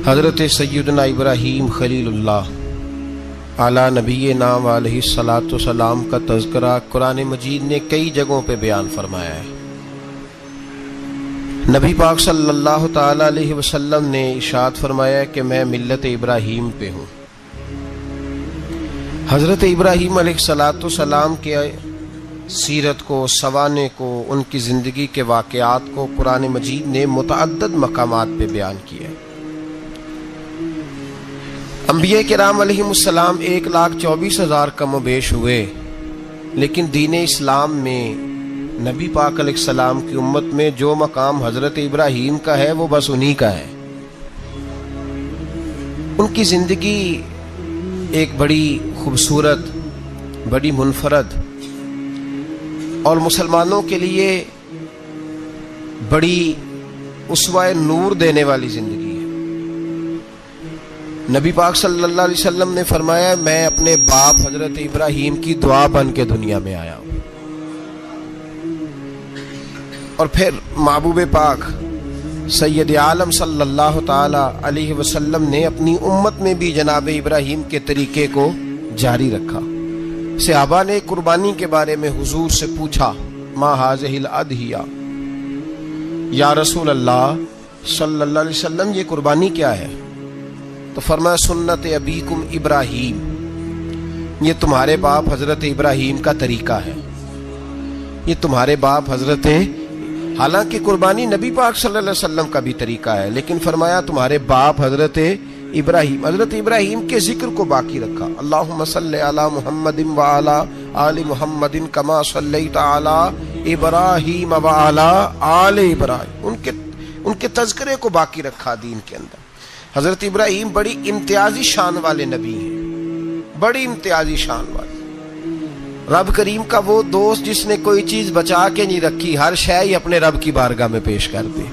حضرت سیدنا ابراہیم خلیل اللہ اعلیٰ نبی نام علیہ الصلاۃ والسلام کا تذکرہ قرآن مجید نے کئی جگہوں پہ بیان فرمایا ہے۔ نبی پاک صلی اللہ تعالی علیہ وسلم نے ارشاد فرمایا کہ میں ملت ابراہیم پہ ہوں۔ حضرت ابراہیم علیہ الصلاۃ والسلام کے سیرت کو، سوانح کو، ان کی زندگی کے واقعات کو قرآن مجید نے متعدد مقامات پہ بیان کیا ہے۔ انبیاء کرام علیہ السلام 1,24,000 کم و بیش ہوئے، لیکن دین اسلام میں نبی پاک علیہ السلام کی امت میں جو مقام حضرت ابراہیم کا ہے وہ بس انہی کا ہے۔ ان کی زندگی ایک بڑی خوبصورت، بڑی منفرد اور مسلمانوں کے لیے بڑی اسوہ نور دینے والی زندگی ہے۔ نبی پاک صلی اللہ علیہ وسلم نے فرمایا میں اپنے باپ حضرت ابراہیم کی دعا بن کے دنیا میں آیا ہوں۔ اور پھر محبوب پاک سید عالم صلی اللہ تعالی علیہ وسلم نے اپنی امت میں بھی جناب ابراہیم کے طریقے کو جاری رکھا۔ صحابہ نے قربانی کے بارے میں حضور سے پوچھا ما ھذہ الاضحیہ، یا رسول اللہ صلی اللہ علیہ وسلم یہ قربانی کیا ہے؟ تو فرمایا سنت ابیکم ابراہیم، یہ تمہارے باپ حضرت ابراہیم کا طریقہ ہے، یہ تمہارے باپ حضرت، حالانکہ قربانی نبی پاک صلی اللہ علیہ وسلم کا بھی طریقہ ہے، لیکن فرمایا تمہارے باپ حضرت ابراہیم کے ذکر کو باقی رکھا۔ اللہم صلی علی محمد وعلی آل محمد کما صلیت علی ابراہیم وعلی آل ابراہیم، ان کے تذکرے کو باقی رکھا دین کے اندر۔ حضرت ابراہیم بڑی امتیازی شان والے نبی ہیں، بڑی امتیازی شان والے۔ رب کریم کا وہ دوست جس نے کوئی چیز بچا کے نہیں رکھی، ہر شے ہی اپنے رب کی بارگاہ میں پیش کر دی۔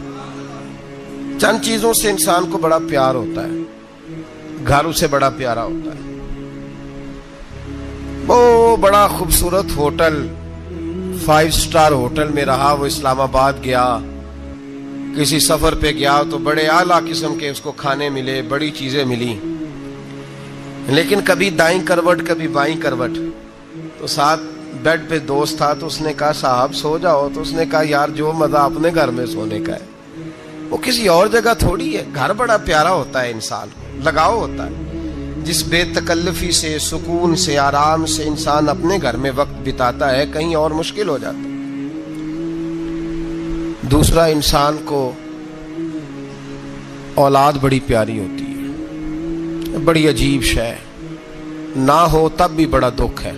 چند چیزوں سے انسان کو بڑا پیار ہوتا ہے، گھر اسے بڑا پیارا ہوتا ہے۔ وہ بڑا خوبصورت ہوٹل، 5 سٹار ہوٹل میں رہا، وہ اسلام آباد گیا، کسی سفر پہ گیا تو بڑے اعلیٰ قسم کے اس کو کھانے ملے، بڑی چیزیں ملی، لیکن کبھی دائیں کروٹ کبھی بائیں کروٹ۔ تو ساتھ بیڈ پہ دوست تھا تو اس نے کہا صاحب سو جاؤ، تو اس نے کہا یار جو مزہ اپنے گھر میں سونے کا ہے وہ کسی اور جگہ تھوڑی ہے۔ گھر بڑا پیارا ہوتا ہے، انسان کو لگاؤ ہوتا ہے، جس بے تکلفی سے، سکون سے، آرام سے انسان اپنے گھر میں وقت بتاتا ہے، کہیں اور مشکل ہو جاتا ہے۔ دوسرا، انسان کو اولاد بڑی پیاری ہوتی ہے، بڑی عجیب شے، نہ ہو تب بھی بڑا دکھ ہے،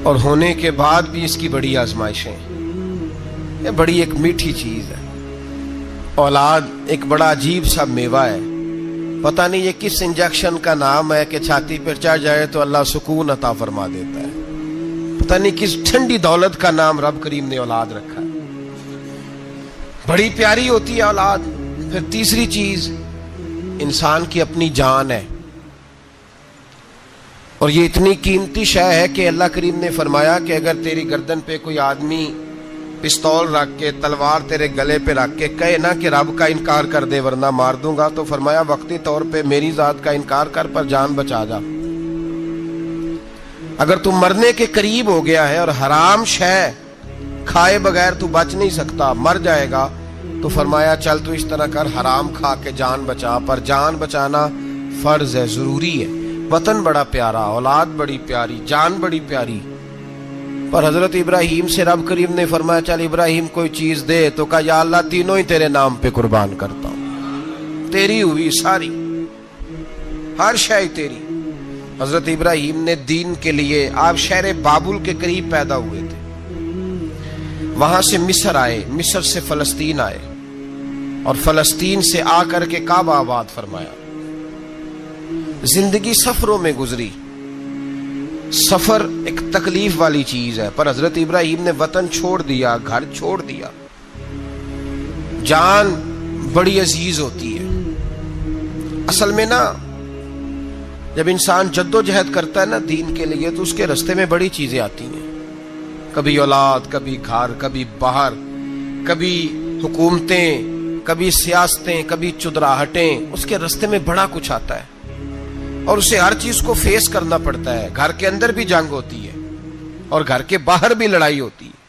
اور ہونے کے بعد بھی اس کی بڑی آزمائشیں، یہ بڑی ایک میٹھی چیز ہے۔ اولاد ایک بڑا عجیب سا میوہ ہے، پتہ نہیں یہ کس انجیکشن کا نام ہے کہ چھاتی پر چڑھ جائے تو اللہ سکون عطا فرما دیتا ہے، پتہ نہیں کس ٹھنڈی دولت کا نام رب کریم نے اولاد رکھا ہے، بڑی پیاری ہوتی ہے اولاد۔ پھر تیسری چیز انسان کی اپنی جان ہے، اور یہ اتنی قیمتی شے ہے کہ اللہ کریم نے فرمایا کہ اگر تیری گردن پہ کوئی آدمی پستول رکھ کے، تلوار تیرے گلے پہ رکھ کے کہے نا کہ رب کا انکار کر دے ورنہ مار دوں گا، تو فرمایا وقتی طور پہ میری ذات کا انکار کر پر جان بچا جا۔ اگر تو مرنے کے قریب ہو گیا ہے اور حرام شے کھائے بغیر تو بچ نہیں سکتا، مر جائے گا، تو فرمایا چل تو اس طرح کر حرام کھا کے جان بچا، پر جان بچانا فرض ہے، ضروری ہے۔ وطن بڑا پیارا، اولاد بڑی پیاری، جان بڑی پیاری، پر حضرت ابراہیم سے رب کریم نے فرمایا چل ابراہیم کوئی چیز دے، تو کہا یا اللہ تینوں ہی تیرے نام پہ قربان کرتا ہوں، تیری ہوئی ساری، ہر شے تیری۔ حضرت ابراہیم نے دین کے لیے، آپ شہر بابل کے قریب پیدا ہوئے تھے، وہاں سے مصر آئے، مصر سے فلسطین آئے، اور فلسطین سے آ کر کے کعبہ آباد فرمایا۔ زندگی سفروں میں گزری، سفر ایک تکلیف والی چیز ہے، پر حضرت ابراہیم نے وطن چھوڑ دیا، گھر چھوڑ دیا۔ جان بڑی عزیز ہوتی ہے اصل میں نا، جب انسان جد و جہد کرتا ہے نا دین کے لیے تو اس کے رستے میں بڑی چیزیں آتی ہیں، کبھی اولاد، کبھی گھر، کبھی باہر، کبھی حکومتیں، کبھی سیاستیں، کبھی چدراہٹیں، اس کے راستے میں بڑا کچھ آتا ہے اور اسے ہر چیز کو فیس کرنا پڑتا ہے. گھر کے اندر بھی جنگ ہوتی ہے اور گھر کے باہر بھی لڑائی ہوتی ہے.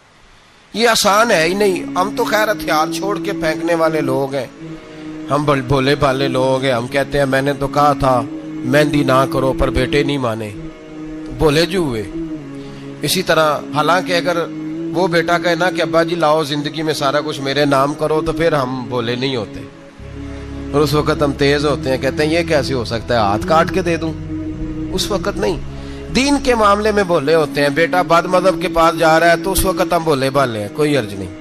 یہ آسان ہے ہی نہیں. ہم تو خیر ہتھیار چھوڑ کے پھینکنے والے لوگ ہیں، ہم بھولے بھالے لوگ ہیں. ہم کہتے ہیں میں نے تو کہا تھا مہندی نہ کرو، پر بیٹے نہیں مانے، بولے جو ہوئے. اسی طرح حالانکہ اگر وہ بیٹا کہے نا کہ ابا جی لاؤ زندگی میں سارا کچھ میرے نام کرو، تو پھر ہم بولے نہیں ہوتے اور اس وقت ہم تیز ہوتے ہیں، کہتے ہیں یہ کیسے ہو سکتا ہے، ہاتھ کاٹ کے دے دوں. اس وقت نہیں. دین کے معاملے میں بولے ہوتے ہیں. بیٹا بد مذہب کے پاس جا رہا ہے تو اس وقت ہم بولے بھالے ہیں، کوئی عرض نہیں.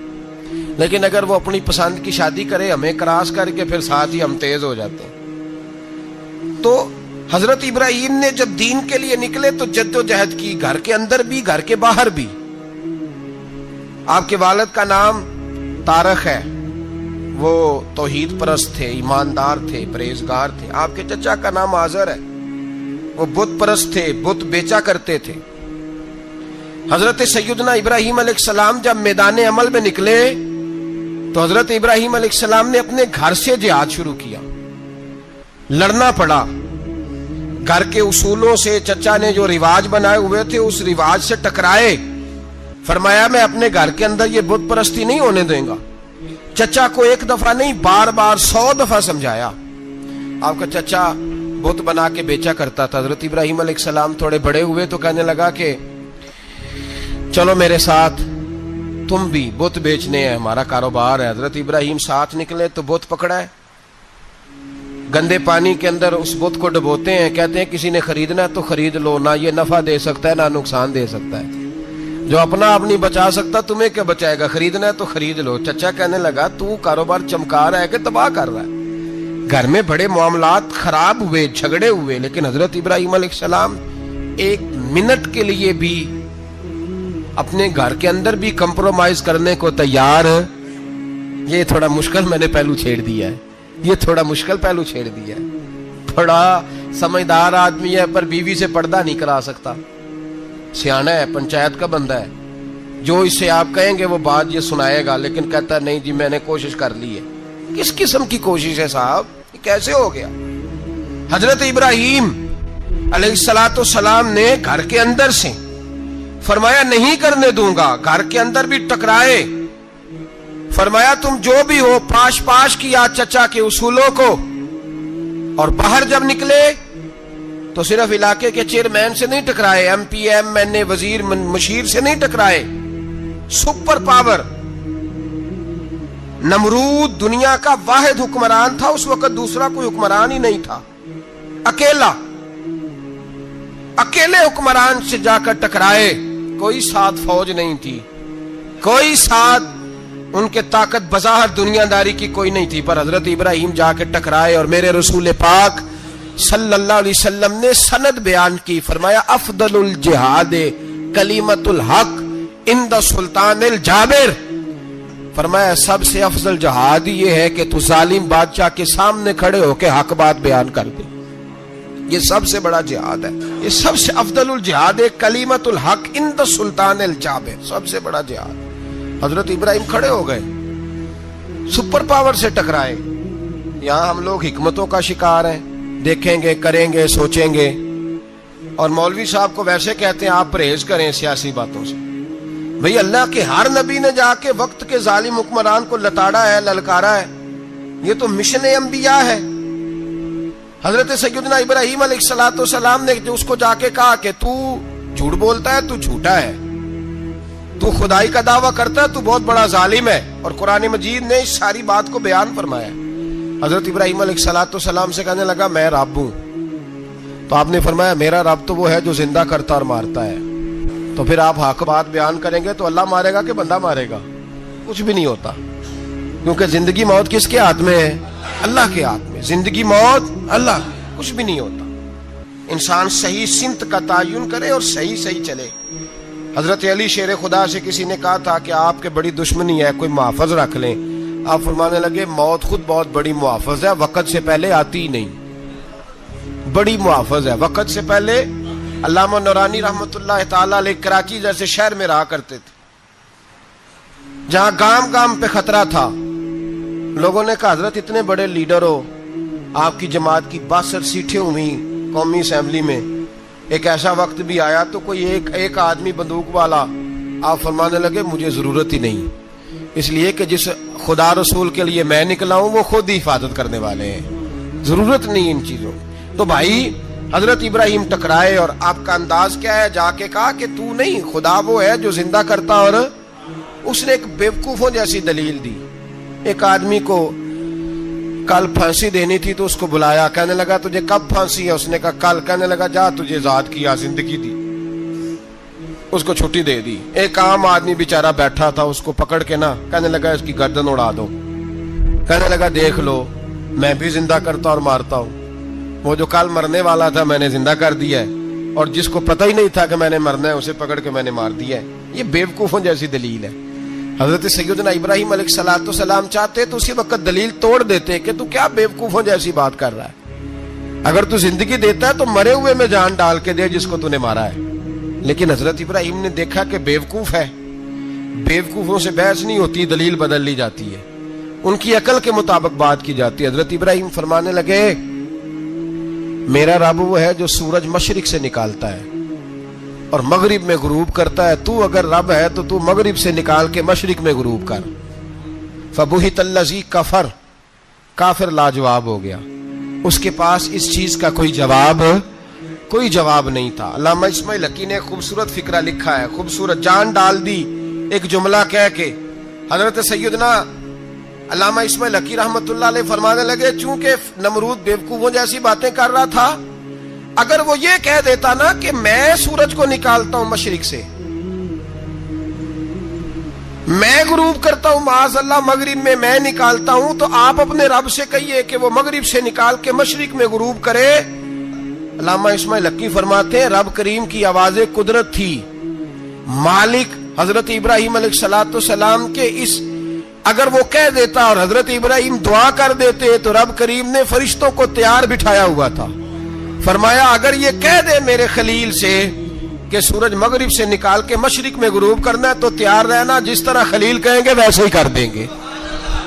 لیکن اگر وہ اپنی پسند کی شادی کرے ہمیں کراس کر کے، پھر ساتھ ہی ہم تیز ہو جاتے ہیں. تو حضرت ابراہیم نے جب دین کے لیے نکلے تو جد و جہد کی، گھر کے اندر بھی گھر کے باہر بھی. آپ کے والد کا نام طارق ہے، وہ توحید پرست تھے، ایماندار تھے، پرہیزگار تھے. آپ کے چچا کا نام آزر ہے، وہ بت پرست تھے، بت بیچا کرتے تھے. حضرت سیدنا ابراہیم علیہ السلام جب میدان عمل میں نکلے تو حضرت ابراہیم علیہ السلام نے اپنے گھر سے جہاد شروع کیا. لڑنا پڑا. گھر کے اصولوں سے چچا نے جو رواج بنائے ہوئے تھے اس رواج سے ٹکرائے. فرمایا میں اپنے گھر کے اندر یہ بت پرستی نہیں ہونے دیں گا. چچا کو ایک دفعہ نہیں، بار بار 100 دفعہ سمجھایا. آپ کا چچا بت بنا کے بیچا کرتا تھا. حضرت ابراہیم علیہ السلام تھوڑے بڑے ہوئے تو کہنے لگا کہ چلو میرے ساتھ، تم بھی بت بیچنے ہیں، ہمارا کاروبار ہے. حضرت ابراہیم ساتھ نکلے تو بت پکڑا ہے. گندے پانی کے اندر اس بت کو ڈبوتے ہیں، کہتے ہیں کسی نے خریدنا ہے تو خرید لو، نہ یہ نفع دے سکتا ہے نہ نقصان دے سکتا ہے. جو اپنا آپ نہیں بچا سکتا تمہیں کیا بچائے گا، خریدنا ہے تو خرید لو. چچا کہنے لگا تو کاروبار چمکا رہا ہے کہ تباہ کر رہا ہے. گھر میں بڑے معاملات خراب ہوئے، جھگڑے ہوئے، لیکن حضرت ابراہیم علیہ السلام ایک منٹ کے لیے بھی اپنے گھر کے اندر بھی کمپرومائز کرنے کو تیار. یہ تھوڑا مشکل میں نے پہلو چھیڑ دیا ہے، یہ تھوڑا مشکل پہلو چھیڑ دیا ہے. بڑا سمجھدار آدمی ہے پر بیوی سے پردہ نہیں کرا سکتا. سیانا ہے، پنچایت کا بندہ ہے، جو اس سے آپ کہیں گے وہ بات یہ سنائے گا، لیکن کہتا ہے نہیں جی میں نے کوشش کر لی ہے. کس قسم کی کوشش ہے صاحب، یہ کیسے ہو گیا؟ حضرت ابراہیم علیہ السلام نے گھر کے اندر سے فرمایا نہیں کرنے دوں گا. گھر کے اندر بھی ٹکرائے. فرمایا تم جو بھی ہو، پاش کیا چچا کے اصولوں کو. اور باہر جب نکلے تو صرف علاقے کے چیئرمین سے نہیں ٹکرائے، ایم پی ایم این اے وزیر مشیر سے نہیں ٹکرائے. سپر پاور نمرود دنیا کا واحد حکمران تھا اس وقت، دوسرا کوئی حکمران ہی نہیں تھا. اکیلے حکمران سے جا کر ٹکرائے. کوئی ساتھ فوج نہیں تھی، کوئی ساتھ ان کے طاقت بظاہر دنیا داری کی کوئی نہیں تھی، پر حضرت ابراہیم جا کے ٹکرائے. اور میرے رسول پاک صلی اللہ علیہ وسلم نے سند بیان کی. فرمایا افضل الجہاد کلمۃ الحق عند سلطان الجابر. فرمایا سب سے افضل جہاد یہ ہے کہ تو ظالم بادشاہ کے سامنے کھڑے ہو کے حق بات بیان کر دے. یہ سب سے بڑا جہاد ہے، یہ سب سے افضل الجہاد کلمۃ الحق عند سلطان الجابر، سب سے بڑا جہاد. حضرت ابراہیم کھڑے ہو گئے، سپر پاور سے ٹکرائے. یہاں ہم لوگ حکمتوں کا شکار ہیں، دیکھیں گے، کریں گے، سوچیں گے. اور مولوی صاحب کو ویسے کہتے ہیں آپ پرہیز کریں سیاسی باتوں سے. بھئی اللہ کے ہر نبی نے جا کے وقت کے ظالم حکمران کو لتاڑا ہے، للکارا ہے. یہ تو مشن انبیاء ہے. حضرت سیدنا ابراہیم علیہ السلام نے جو اس کو جا کے کہا کہ تو جھوٹ بولتا ہے، تو جھوٹا ہے، تو خدائی کا دعویٰ کرتا ہے، تو بہت بڑا ظالم ہے. اور قرآن مجید نے اس ساری بات کو بیان فرمایا. حضرت ابراہیم علیہ السلام سے کہنے لگا میں رب ہوں. تو آپ نے فرمایا میرا رب تو وہ ہے جو زندہ کرتا اور مارتا ہے. تو پھر آپ حق بات بیان کریں گے تو اللہ مارے گا کہ بندہ مارے گا؟ کچھ بھی نہیں ہوتا، کیونکہ زندگی موت کس کے ہاتھ میں ہے؟ اللہ کے ہاتھ میں. زندگی موت اللہ، کچھ بھی نہیں ہوتا. انسان صحیح سمت کا تعین کرے اور صحیح چلے. حضرت علی شیر خدا سے کسی نے کہا تھا کہ آپ کے بڑی دشمنی ہے، کوئی محافظ رکھ لیں. آپ فرمانے لگے موت خود بہت بڑی محافظ ہے، وقت سے پہلے آتی ہی نہیں. بڑی محافظ ہے وقت سے پہلے. علامہ نورانی رحمت اللہ تعالی علیہ کراچی جیسے شہر میں رہا کرتے تھے، جہاں گام گام پہ خطرہ تھا. لوگوں نے کہا حضرت اتنے بڑے لیڈر ہو, آپ کی جماعت کی 62 سیٹیں ہوئی قومی اسمبلی میں, ایک ایسا وقت بھی آیا تو کوئی ایک آدمی بندوق والا, آپ فرمانے لگے مجھے ضرورت ہی نہیں, اس لیے کہ جس خدا رسول کے لیے میں نکلا ہوں وہ خود ہی حفاظت کرنے والے ہیں, ضرورت نہیں ان چیزوں. تو بھائی حضرت ابراہیم ٹکرائے اور آپ کا انداز کیا ہے؟ جا کے کہا کہ تو نہیں, خدا وہ ہے جو زندہ کرتا. اور اس نے ایک بیوقوفوں جیسی دلیل دی. ایک آدمی کو کل پھانسی دینی تھی تو اس کو بلایا, کہنے لگا تجھے کب پھانسی ہے؟ اس نے کہا کل. کہنے لگا جا تجھے ذات کیا زندگی دی, اس کو چھٹی دے دی. ایک عام آدمی بیچارہ بیٹھا تھا, اس کو پکڑ کے نا کہنے لگا اس کی گردن اڑا دو. کہنے لگا دیکھ لو میں بھی زندہ کرتا اور مارتا ہوں, وہ جو کل مرنے والا تھا میں نے زندہ کر دیا ہے, اور جس کو پتہ ہی نہیں تھا کہ میں نے مرنا ہے اسے پکڑ کے میں نے مار دیا ہے. یہ بیوقوفوں جیسی دلیل ہے. حضرت سیدنا ابراہیم علیہ السلام چاہتے تو اسی وقت دلیل توڑ دیتے کہ تو کیا بیوقوفوں جیسی بات کر رہا ہے, اگر تو زندگی دیتا ہے تو مرے ہوئے میں جان ڈال کے دے جس کو تو نے مارا ہے. لیکن حضرت ابراہیم نے دیکھا کہ بیوقوف ہے, بیوقوفوں سے بحث نہیں ہوتی, دلیل بدل لی جاتی ہے, ان کی عقل کے مطابق بات کی جاتی ہے. حضرت ابراہیم فرمانے لگے میرا رب وہ ہے جو سورج مشرق سے نکالتا ہے اور مغرب میں غروب کرتا ہے, تو اگر رب ہے تو تو مغرب سے نکال کے مشرق میں غروب کر. فبہت الذی کفر, کافر لاجواب ہو گیا, اس کے پاس اس چیز کا کوئی جواب نہیں تھا. علامہ اسماعیل حقی نے خوبصورت فقرہ لکھا ہے, خوبصورت, جان ڈال دی ایک جملہ کہہ کے. حضرت سیدنا علامہ اسماعیل حقی رحمت اللہ علیہ فرمانے لگے چونکہ نمرود بیوقوفوں جیسی باتیں کر رہا تھا, اگر وہ یہ کہہ دیتا نا کہ میں سورج کو نکالتا ہوں مشرق سے, میں غروب کرتا ہوں معاذ اللہ مغرب میں میں نکالتا ہوں, تو آپ اپنے رب سے کہیے کہ وہ مغرب سے نکال کے مشرق میں غروب کرے. علامہ اسماعیل حقی فرماتے ہیں رب کریم کی آواز قدرت تھی, مالک حضرت ابراہیم علیہ السلام کے اس, اگر وہ کہہ دیتا اور حضرت ابراہیم دعا کر دیتے تو رب کریم نے فرشتوں کو تیار بٹھایا ہوا تھا. فرمایا اگر یہ کہہ دے میرے خلیل سے کہ سورج مغرب سے نکال کے مشرق میں غروب کرنا ہے تو تیار رہنا, جس طرح خلیل کہیں گے ویسے ہی کر دیں گے.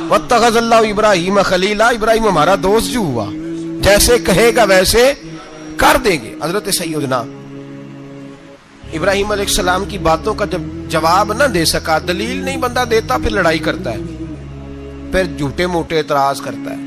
واتخذ اللہ ابراہیم خلیلا, ابراہیم ہمارا دوست جو ہوا, جیسے کہے گا ویسے کر دیں گے. حضرت سیدنا ابراہیم علیہ السلام کی باتوں کا جب جواب نہ دے سکا, دلیل نہیں بندہ دیتا, پھر لڑائی کرتا ہے, پھر جھوٹے موٹے اعتراض کرتا ہے.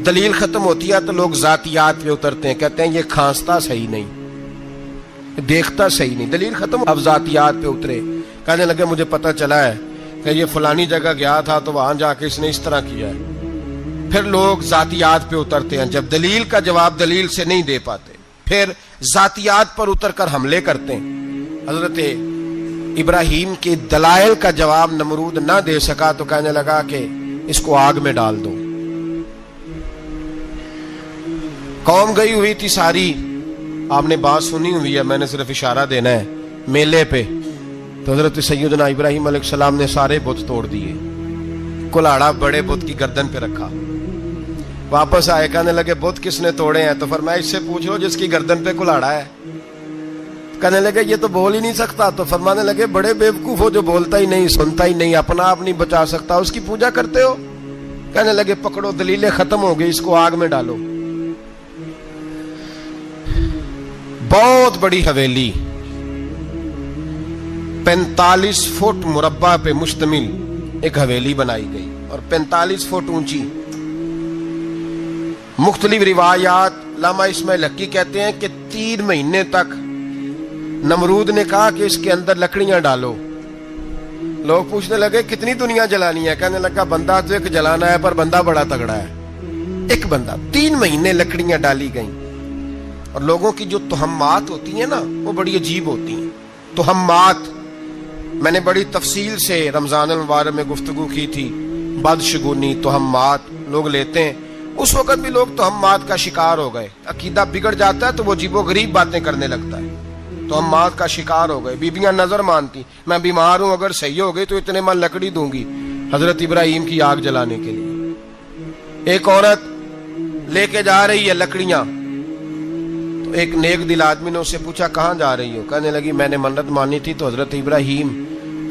دلیل ختم ہوتی ہے تو لوگ ذاتیات پہ اترتے ہیں, کہتے ہیں یہ کھانستا صحیح نہیں, دیکھتا صحیح نہیں. دلیل ختم, اب ذاتیات پہ اترے, کہنے لگے مجھے پتہ چلا ہے کہ یہ فلانی جگہ گیا تھا تو وہاں جا کے اس نے اس طرح کیا ہے. پھر لوگ ذاتیات پہ اترتے ہیں, جب دلیل کا جواب دلیل سے نہیں دے پاتے پھر ذاتیات پر اتر کر حملے کرتے ہیں. حضرت ابراہیم کے دلائل کا جواب نمرود نہ دے سکا تو کہنے لگا کہ اس کو آگ میں ڈال دو. قوم گئی ہوئی تھی ساری, آپ نے بات سنی ہوئی ہے, میں نے صرف اشارہ دینا ہے, میلے پہ. تو حضرت سیدنا ابراہیم علیہ السلام نے سارے بت توڑ دیے, کلاڑا بڑے بت کی گردن پہ رکھا. واپس آئے, کہنے لگے بت کس نے توڑے ہیں؟ تو فرمایا اس سے پوچھ لو جس کی گردن پہ کلاڑا ہے. کہنے لگے یہ تو بول ہی نہیں سکتا. تو فرمانے لگے بڑے بیوقوف ہو, جو بولتا ہی نہیں, سنتا ہی نہیں, اپنا آپ نہیں بچا سکتا, اس کی پوجا کرتے ہو. کہنے لگے پکڑو, دلیلیں ختم ہو گئی, اس کو آگ میں ڈالو. بہت بڑی حویلی 45 فٹ مربع پہ مشتمل ایک حویلی بنائی گئی اور 45 فٹ اونچی. مختلف روایات, علامہ اسماعیل حقی کہتے ہیں کہ 3 مہینے تک نمرود نے کہا کہ اس کے اندر لکڑیاں ڈالو. لوگ پوچھنے لگے کتنی دنیا جلانی ہے؟ کہنے لگا بندہ تو ایک جلانا ہے, پر بندہ بڑا تگڑا ہے, ایک بندہ. 3 مہینے لکڑیاں ڈالی گئیں. اور لوگوں کی جو تہمات ہوتی ہیں نا وہ بڑی عجیب ہوتی ہیں. تہمات میں نے بڑی تفصیل سے رمضان المبارک میں گفتگو کی تھی. بدشگونی, تہمات لوگ لیتے ہیں. اس وقت بھی لوگ تہمات کا شکار ہو گئے. عقیدہ بگڑ جاتا ہے تو وہ عجیب و غریب باتیں کرنے لگتا ہے. تہمات کا شکار ہو گئے. بیبیاں نظر مانتی, میں بیمار ہوں, اگر صحیح ہو گئی تو اتنے من لکڑی دوں گی حضرت ابراہیم کی آگ جلانے کے لیے. ایک عورت لے کے جا رہی ہے لکڑیاں, تو ایک نیک دل آدمی نے اس سے پوچھا کہاں جا رہی ہو؟ کہنے لگی میں نے منت مانی تھی تو حضرت ابراہیم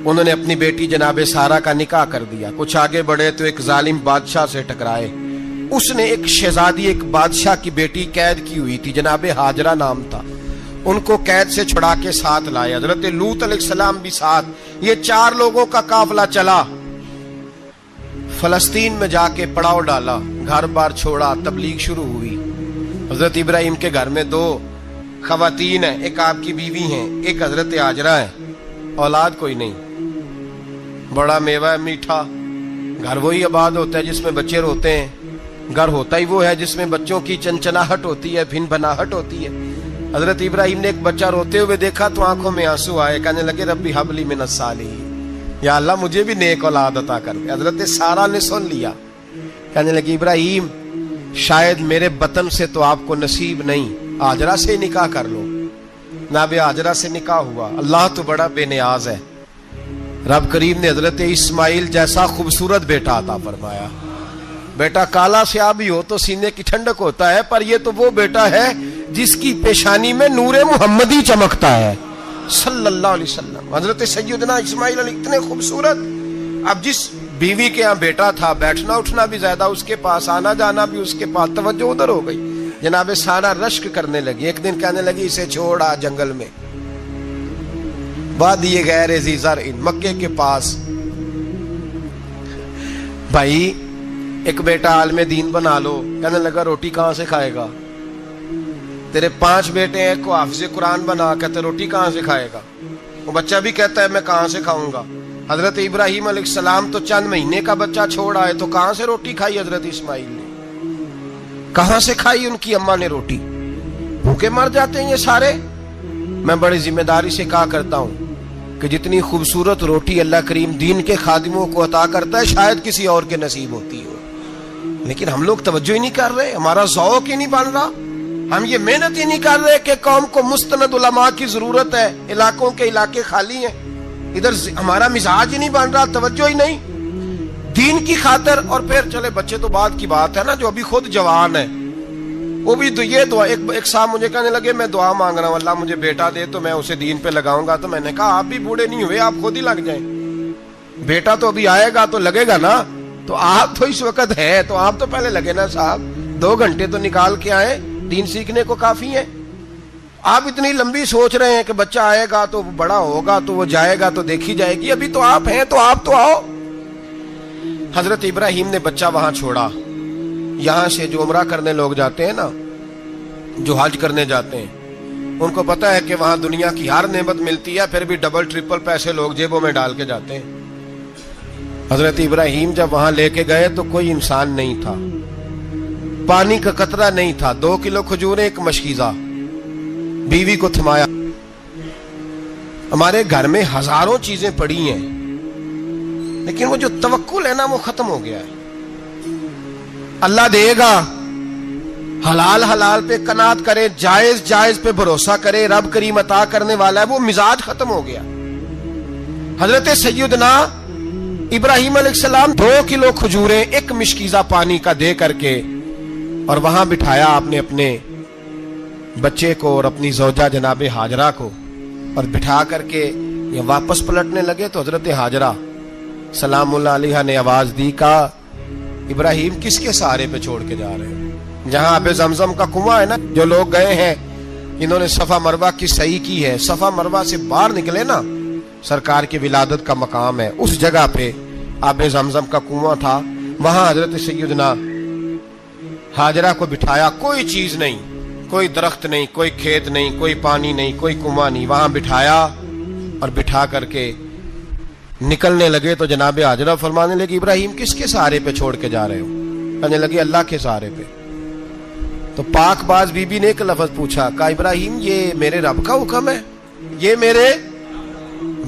انہوں نے اپنی بیٹی جناب سارہ کا نکاح کر دیا. کچھ آگے بڑھے تو ایک ظالم بادشاہ سے ٹکرائے. اس نے ایک شہزادی ایک بادشاہ کی بیٹی قید کی ہوئی تھی, جناب ہاجرہ نام تھا. ان کو قید سے چھڑا کے ساتھ لائے. حضرت لوط علیہ السلام بھی ساتھ. یہ 4 لوگوں کا قافلہ چلا. فلسطین میں جا کے پڑاؤ ڈالا, گھر بار چھوڑا, تبلیغ شروع ہوئی. حضرت ابراہیم کے گھر میں 2 خواتین ہیں, ایک آپ کی بیوی ہیں, ایک حضرت ہاجرہ ہے. اولاد کوئی نہیں. بڑا میوہ میٹھا. گھر وہی آباد ہوتا ہے جس میں بچے روتے ہیں. گھر ہوتا ہی وہ ہے جس میں بچوں کی چنچناہٹ ہوتی ہے, بھن بھناہٹ ہوتی ہے. حضرت ابراہیم نے ایک بچہ روتے ہوئے دیکھا تو آنکھوں میں آنسو آئے. کہنے لگے ربی حب لی من الصالحین, یا اللہ مجھے بھی نیک اولاد عطا کر دے. حضرت سارہ نے سن لیا. کہنے لگی ابراہیم شاید میرے بطن سے تو آپ کو نصیب نہیں, ہاجرہ سے نکاح کر لو. جناب ہاجرہ سے نکاح ہوا. اللہ تو بڑا بے نیاز ہے. رب کریم نے حضرت اسماعیل جیسا خوبصورت بیٹا عطا فرمایا. بیٹا کالا سیاہ ہو تو سینے کی ٹھنڈک ہوتا ہے, پر یہ تو وہ بیٹا ہے جس کی پیشانی میں نور محمدی چمکتا ہے صلی اللہ علیہ وسلم. حضرت سیدنا اسماعیل علیہ اتنے خوبصورت. اب جس بیوی کے یہاں بیٹا تھا, بیٹھنا اٹھنا بھی زیادہ اس کے پاس, آنا جانا بھی اس کے پاس, توجہ ادھر ہو گئی. جناب سارہ رشک کرنے لگی. ایک دن کہنے لگی اسے چھوڑ آ جنگل میں, وادی غیر ذی زرع, مکے کے پاس. بھائی ایک بیٹا عالم دین بنا لو. کہنے لگا روٹی کہاں سے کھائے گا؟ تیرے 5 بیٹے ہیں, کو حافظ قرآن بنا. کہتے روٹی کہاں سے کھائے گا؟ وہ بچہ بھی کہتا ہے میں کہاں سے کھاؤں گا. حضرت ابراہیم علیہ السلام تو چند مہینے کا بچہ چھوڑ آئے, تو کہاں سے روٹی کھائی حضرت اسماعیل نے؟ کہاں سے کھائی ان کی اماں نے روٹی؟ بھوکے مر جاتے ہیں یہ سارے. میں بڑی ذمہ داری سے کہا کرتا ہوں کہ جتنی خوبصورت روٹی اللہ کریم دین کے خادموں کو عطا کرتا ہے شاید کسی اور کے نصیب ہوتی ہو, لیکن ہم لوگ توجہ ہی نہیں کر رہے. ہمارا ذوق ہی نہیں بن رہا. ہم یہ محنت ہی نہیں کر رہے کہ قوم کو مستند علماء کی ضرورت ہے. علاقوں کے علاقے خالی ہیں, ادھر ہمارا مزاج ہی نہیں بن رہا, توجہ ہی نہیں دین کی خاطر. اور پھر چلے بچے تو بعد کی بات ہے نا, جو ابھی خود جوان ہے وہ بھی یہ دعا. ایک صاحب مجھے کہنے لگے میں دعا مانگ رہا ہوں اللہ مجھے بیٹا دے تو میں اسے دین پہ لگاؤں گا. تو میں نے کہا آپ بھی بوڑھے نہیں ہوئے, آپ خود ہی لگ جائیں. بیٹا تو ابھی آئے گا تو لگے گا نا. تو آپ تو اس وقت ہے تو آپ تو پہلے لگے نا صاحب. 2 گھنٹے تو نکال کے آئے, دین سیکھنے کو کافی ہے. آپ اتنی لمبی سوچ رہے ہیں کہ بچہ آئے گا تو بڑا ہوگا تو وہ جائے گا تو دیکھی جائے گی. ابھی تو آپ ہیں تو آپ تو آؤ. حضرت ابراہیم نے بچہ وہاں چھوڑا. یہاں سے جو عمرہ کرنے لوگ جاتے ہیں نا, جو حج کرنے جاتے ہیں, ان کو پتا ہے کہ وہاں دنیا کی ہر نعمت ملتی ہے, پھر بھی ڈبل ٹرپل پیسے لوگ جیبوں میں ڈال کے جاتے ہیں. حضرت ابراہیم جب وہاں لے کے گئے تو کوئی انسان نہیں تھا, پانی کا قطرہ نہیں تھا. 2 کلو کھجوریں, ایک مشکیزہ. بیوی کو تھمایا. ہمارے گھر میں ہزاروں چیزیں پڑی ہیں, لیکن وہ جو توکل ہے نا وہ ختم ہو گیا ہے. اللہ دے گا, حلال حلال پہ قناعت کرے, جائز جائز پہ بھروسہ کرے, رب کریم عطا کرنے والا ہے. وہ مزاج ختم ہو گیا. حضرت سیدنا ابراہیم علیہ السلام 2 کلو کھجوریں, ایک مشکیزہ پانی کا دے کر کے, اور وہاں بٹھایا آپ نے اپنے بچے کو اور اپنی زوجہ جناب ہاجرہ کو, اور بٹھا کر کے یہ واپس پلٹنے لگے. تو حضرت ہاجرہ سلام اللہ علیہ نے آواز دی, کہا ابراہیم کس کے سہارے پہ چھوڑ کے جا رہے ہیں؟ جہاں آب زمزم کا کنواں ہے نا, جو لوگ گئے ہیں انہوں نے صفا مروہ کی صحیح کی ہے. صفا مروہ سے باہر نکلے نا, سرکار کی ولادت کا مقام ہے, اس جگہ پہ آب زمزم کا کنواں تھا. وہاں حضرت سیدنا ہاجرہ کو بٹھایا. کوئی چیز نہیں, کوئی درخت نہیں, کوئی کھیت نہیں, کوئی پانی نہیں, کوئی کنواں نہیں. وہاں بٹھایا اور بٹھا کر کے نکلنے لگے تو جناب ہاجرہ فرمانے لگی ابراہیم کس کے سہارے پہ چھوڑ کے جا رہے ہو؟ کہنے لگے اللہ کے سہارے پہ. تو پاک باز بی بی نے ایک لفظ پوچھا, کہا ابراہیم یہ میرے رب کا حکم ہے, یہ میرے,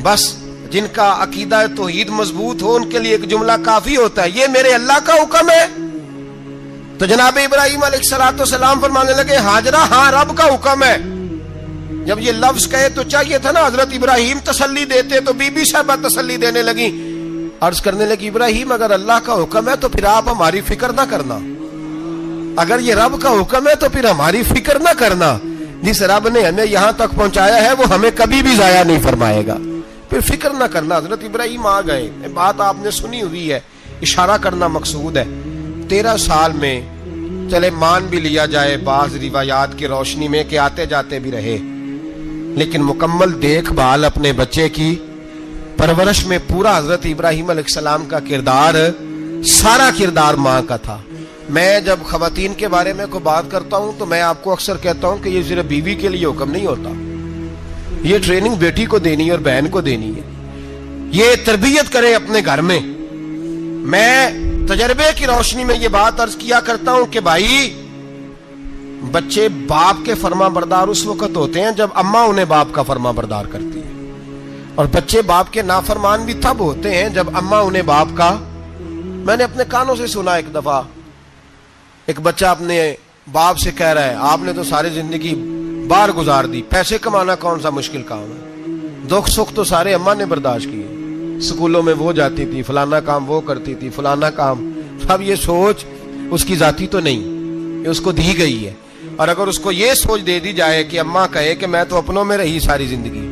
بس جن کا عقیدہ توحید مضبوط ہو ان کے لیے ایک جملہ کافی ہوتا ہے, یہ میرے اللہ کا حکم ہے. تو جناب ابراہیم علیہ السلام فرمانے لگے ہاجرہ ہاں رب کا حکم ہے. جب یہ لفظ کہے تو چاہیے تھا نا حضرت ابراہیم تسلی دیتے, تو بی بی صاحبہ تسلی دینے لگی. عرض کرنے لگی ابراہیم اگر اللہ کا حکم ہے تو پھر آپ ہماری فکر نہ کرنا. اگر یہ رب کا حکم ہے تو پھر ہماری فکر نہ کرنا. جس رب نے ہمیں یہاں تک پہنچایا ہے وہ ہمیں کبھی بھی ضائع نہیں فرمائے گا. پھر فکر نہ کرنا. حضرت ابراہیم آ گئے, بات آپ نے سنی ہوئی ہے, اشارہ کرنا مقصود ہے. 13 سال میں چلے مان بھی لیا جائے بعض روایات کی روشنی میں کہ آتے جاتے بھی رہے, لیکن مکمل دیکھ بھال اپنے بچے کی پرورش میں پورا حضرت ابراہیم علیہ السلام کا کردار, سارا کردار ماں کا تھا. میں جب خواتین کے بارے میں کوئی بات کرتا ہوں تو میں آپ کو اکثر کہتا ہوں کہ یہ صرف بیوی کے لیے حکم نہیں ہوتا, یہ ٹریننگ بیٹی کو دینی ہے اور بہن کو دینی ہے. یہ تربیت کریں اپنے گھر میں. میں تجربے کی روشنی میں یہ بات عرض کیا کرتا ہوں کہ بھائی بچے باپ کے فرما بردار اس وقت ہوتے ہیں جب اماں انہیں باپ کا فرما بردار کرتی ہے, اور بچے باپ کے نافرمان بھی تب ہوتے ہیں جب اماں انہیں باپ کا. میں نے اپنے کانوں سے سنا ایک دفعہ ایک بچہ اپنے باپ سے کہہ رہا ہے آپ نے تو ساری زندگی باہر گزار دی, پیسے کمانا کون سا مشکل کام ہے, دکھ سکھ تو سارے اماں نے برداشت کیے, سکولوں میں وہ جاتی تھی, فلانا کام وہ کرتی تھی, فلانا کام. اب یہ سوچ اس کی ذاتی تو نہیں, یہ اس کو دی گئی ہے. اور اگر اس کو یہ سوچ دے دی جائے کہ اماں کہے کہ میں تو اپنوں میں رہی ساری زندگی,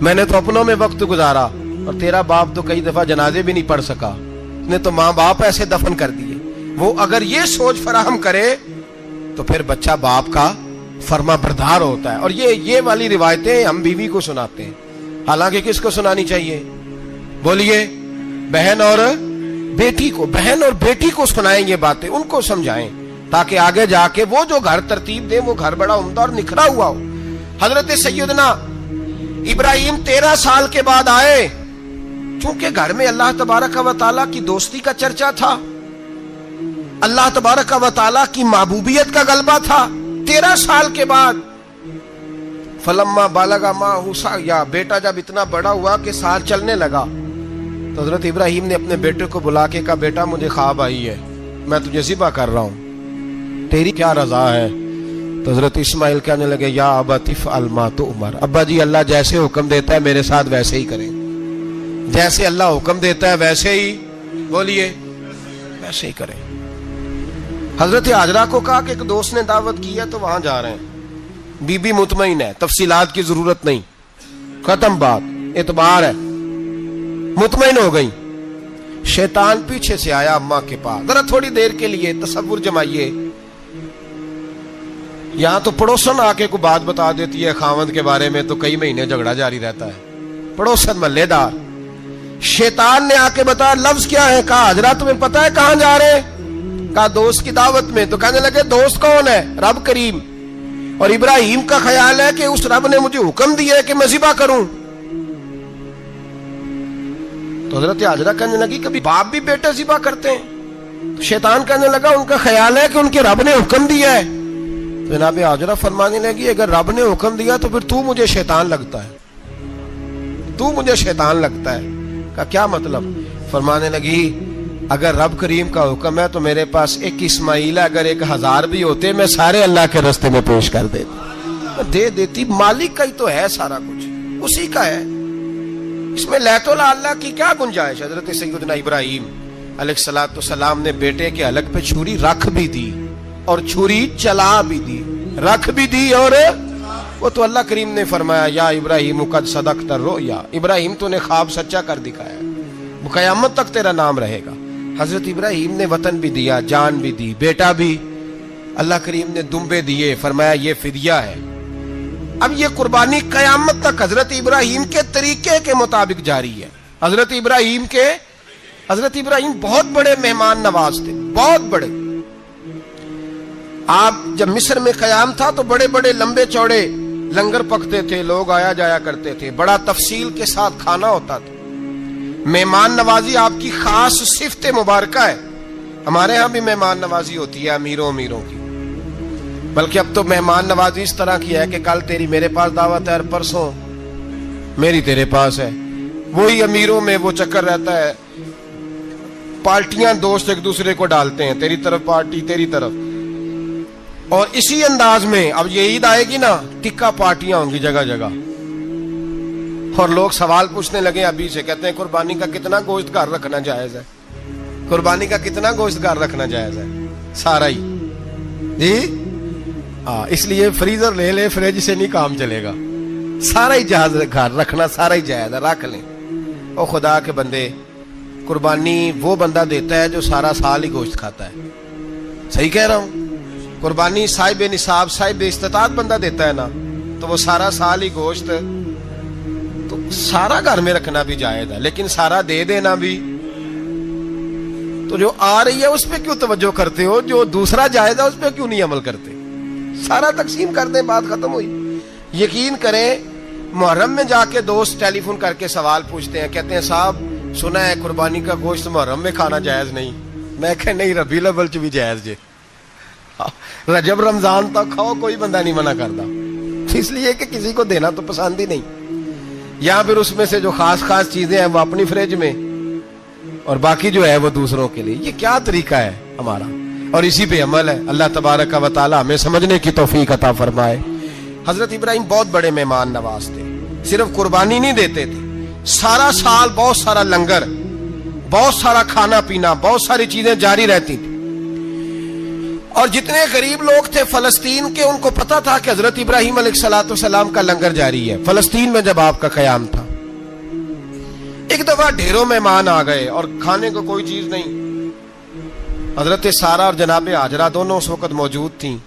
میں نے تو اپنوں میں وقت گزارا, اور تیرا باپ تو کئی دفعہ جنازے بھی نہیں پڑھ سکا, اس نے تو ماں باپ ایسے دفن کر دیے, وہ اگر یہ سوچ فراہم کرے تو پھر بچہ باپ کا فرما بردار ہوتا ہے. اور یہ والی روایتیں ہم بیوی کو سناتے ہیں, حالانکہ کس کو سنانی چاہیے؟ بولیے, بہن اور بیٹی کو. بہن اور بیٹی کو سنائیں یہ باتیں, ان کو سمجھائیں, تاکہ آگے جا کے وہ جو گھر ترتیب دے وہ گھر بڑا عمدہ اور نکھرا ہوا ہو. حضرت سیدنا ابراہیم 13 سال کے بعد آئے, چونکہ گھر میں اللہ تبارک و تعالیٰ کی دوستی کا چرچا تھا, اللہ تبارک و تعالیٰ کی محبوبیت کا غلبہ تھا. 13 سال کے بعد فلما بالغ معہ سعیا, بیٹا جب اتنا بڑا ہوا کہ سال چلنے لگا, تو حضرت ابراہیم نے اپنے بیٹے کو بلا کے کہا بیٹا مجھے خواب آئی ہے, میں تجھے ذبح کر رہا ہوں, تیری کیا رضا ہے؟ تو حضرت اسماعیل کہنے لگے یا ابت افعل ما تؤمر, ابا جی اللہ جیسے حکم دیتا ہے میرے ساتھ ویسے ہی کریں, جیسے اللہ حکم دیتا ہے ویسے ہی, بولیے, ویسے ہی کریں. حضرت حاجرہ کو کہا کہ ایک دوست نے دعوت کی ہے تو وہاں جا رہے ہیں. بی بی مطمئن ہے, تفصیلات کی ضرورت نہیں, ختم بات, اعتبار ہے, مطمئن ہو گئی. شیطان پیچھے سے آیا اماں کے پاس, ذرا تھوڑی دیر کے لیے تصور جمائیے, یہاں تو پڑوسن آ کے کوئی بات بتا دیتی ہے خاوند کے بارے میں تو کئی مہینے جھگڑا جاری رہتا ہے, پڑوسن محلے دار. شیطان نے آ کے بتایا لفظ کیا ہے, کہا حاجرہ تمہیں پتا ہے کہاں جا رہے ہیں؟ کہا دوست کی دعوت میں. تو کہنے لگے دوست کون ہے؟ رب کریم. اور ابراہیم کا خیال ہے کہ اس رب نے مجھے حکم دیا ہے کہ میں ذبح کروں. تو حضرت حاجرہ کہنے لگی کبھی باپ بھی بیٹے ذبح کرتے ہیں؟ تو شیطان کہنے لگا ان کا خیال ہے کہ ان کے رب نے حکم دیا ہے. تو جناب حاجرہ فرمانے لگی اگر رب نے حکم دیا تو پھر تو مجھے شیطان لگتا ہے, تو مجھے شیطان لگتا ہے. کا کیا مطلب؟ فرمانے لگی اگر رب کریم کا حکم ہے تو میرے پاس ایک اسماعیل ہے, اگر 1000 بھی ہوتے میں سارے اللہ کے راستے میں پیش کر دیتی, دے دیتی. مالک کا ہی تو ہے سارا کچھ, اسی کا ہے, اس میں لیت اللہ کی کیا گنجائش. حضرت سیدنا ابراہیم علیہ السلام نے بیٹے کے حلق پہ چھری رکھ بھی دی اور چھری چلا بھی دی, رکھ بھی دی, اور وہ تو اللہ کریم نے فرمایا یا ابراہیم قد صدقت الرؤیا, ابراہیم تو نے خواب سچا کر دکھایا, وہ قیامت تک تیرا نام رہے گا. حضرت ابراہیم نے وطن بھی دیا, جان بھی دی, بیٹا بھی, اللہ کریم نے دمبے دیے, فرمایا یہ فدیہ ہے. اب یہ قربانی قیامت تک حضرت ابراہیم کے طریقے کے مطابق جاری ہے. حضرت ابراہیم بہت بڑے مہمان نواز تھے, بہت بڑے. آپ جب مصر میں قیام تھا تو بڑے بڑے لمبے چوڑے لنگر پکتے تھے, لوگ آیا جایا کرتے تھے, بڑا تفصیل کے ساتھ کھانا ہوتا تھا. مہمان نوازی آپ کی خاص صفت مبارکہ ہے. ہمارے ہاں بھی مہمان نوازی ہوتی ہے امیروں کی, بلکہ اب تو مہمان نوازی اس طرح کی ہے کہ کل تیری میرے پاس دعوت ہے اور پرسوں میری تیرے پاس ہے. وہی امیروں میں وہ چکر رہتا ہے, پارٹیاں دوست ایک دوسرے کو ڈالتے ہیں, تیری طرف پارٹی تیری طرف. اور اسی انداز میں اب یہ عید آئے گی نا, ٹکا پارٹیاں ہوں گی جگہ جگہ, اور لوگ سوال پوچھنے لگے ابھی سے, کہتے ہیں قربانی کا کتنا گوشت گھر رکھنا جائز ہے, قربانی کا کتنا گوشت گھر رکھنا جائز ہے؟ سارا ہی جی. اس لیے فریزر لے لے, فریج سے نہیں کام چلے گا. سارا ہی جہاز گھر رکھنا سارا ہی جائز ہے، رکھ لیں۔ او خدا کے بندے، قربانی وہ بندہ دیتا ہے جو سارا سال ہی گوشت کھاتا ہے، صحیح کہہ رہا ہوں؟ قربانی صاحب نصاب صاحب استطاعت بندہ دیتا ہے نا، تو وہ سارا سال ہی گوشت، تو سارا گھر میں رکھنا بھی جائز ہے، لیکن سارا دے دینا بھی۔ تو جو آ رہی ہے اس پہ کیوں توجہ کرتے ہو؟ جو دوسرا جائز ہے اس پہ کیوں نہیں عمل کرتے؟ سارا تقسیم کر دیں، بات ختم ہوئی۔ یقین کریں، محرم میں جا کے دوست ٹیلی فون کر کے سوال پوچھتے ہیں، کہتے ہیں صاحب سنا ہے قربانی کا گوشت محرم میں کھانا جائز نہیں۔ میں کہ نہیں، ربیع الاول چ بھی جائز جے، رجب رمضان تک کھاؤ، کوئی بندہ نہیں منع کرتا، اس لیے کہ کسی کو دینا تو پسند ہی نہیں، یا پھر اس میں سے جو خاص خاص چیزیں ہیں وہ اپنی فریج میں، اور باقی جو ہے وہ دوسروں کے لیے۔ یہ کیا طریقہ ہے ہمارا؟ اور اسی پہ عمل ہے۔ اللہ تبارک و تعالی ہمیں سمجھنے کی توفیق عطا فرمائے۔ حضرت ابراہیم بہت بڑے مہمان نواز تھے، صرف قربانی نہیں دیتے تھے، سارا سال بہت سارا لنگر، بہت سارا کھانا پینا، بہت ساری چیزیں جاری رہتی تھی۔ اور جتنے غریب لوگ تھے فلسطین کے، ان کو پتا تھا کہ حضرت ابراہیم علیہ السلام کا لنگر جاری ہے فلسطین میں جب آپ کا قیام تھا۔ ایک دفعہ ڈھیروں مہمان آ گئے اور کھانے کو کوئی چیز نہیں۔ حضرت سارہ اور جناب ہاجرہ دونوں اس وقت موجود تھیں۔